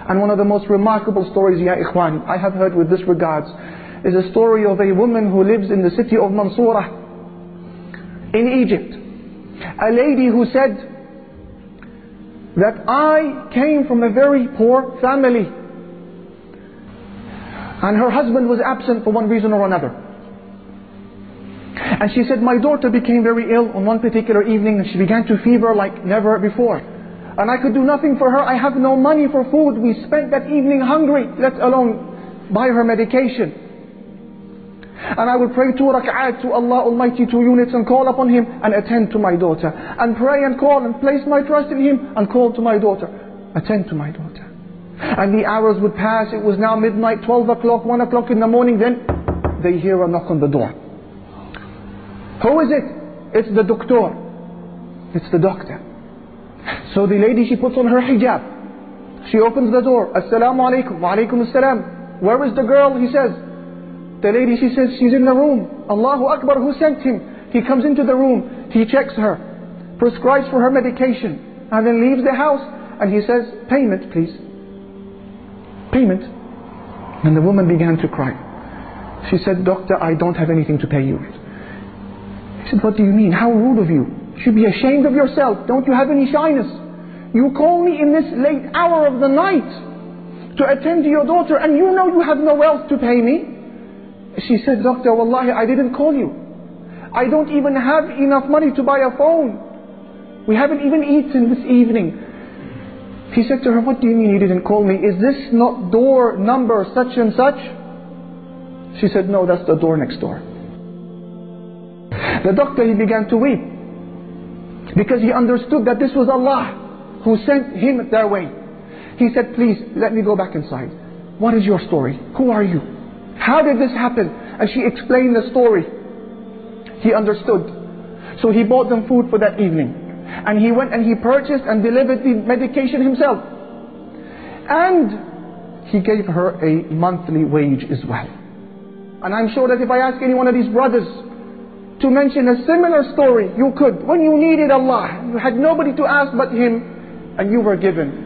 And one of the most remarkable stories, ya ikhwan, I have heard with this regards, is a story of a woman who lives in the city of Mansoura in Egypt. A lady who said that I came from a very poor family, and her husband was absent for one reason or another. And she said, my daughter became very ill on one particular evening, and she began to fever like never before. And I could do nothing for her. I have no money for food. We spent that evening hungry, let alone buy her medication. And I would pray 2 rak'at to Allah Almighty, 2 units, and call upon Him and attend to my daughter. And pray and call and place my trust in Him and call to my daughter. Attend to my daughter. And the hours would pass. It was now midnight, 12 o'clock, 1 o'clock in the morning. Then they hear a knock on the door. Who is it? It's the doktor. It's the doctor. So the lady, she puts on her hijab. She opens the door. Assalamu alaikum. Wa alaikum assalam. Where is the girl? He says. The lady, she says, she's in the room. Allahu Akbar, who sent him? He comes into the room. He checks her. Prescribes for her medication. And then leaves the house. And he says, payment please. Payment. And the woman began to cry. She said, doctor, I don't have anything to pay you with. He said, what do you mean? How rude of you. You should be ashamed of yourself. Don't you have any shyness? You call me in this late hour of the night to attend to your daughter, and you know you have no wealth to pay me. She said, doctor, wallahi, I didn't call you. I don't even have enough money to buy a phone. We haven't even eaten this evening. He said to her, what do you mean you didn't call me? Is this not door number such and such? She said, no, that's the door next door. The doctor, he began to weep, because he understood that this was Allah who sent him their way. He said, please, let me go back inside. What is your story? Who are you? How did this happen? And she explained the story. He understood. So he bought them food for that evening. And he went and he purchased and delivered the medication himself. And he gave her a monthly wage as well. And I'm sure that if I ask any one of these brothers to mention a similar story, you could. When you needed Allah, you had nobody to ask but Him, and you were given.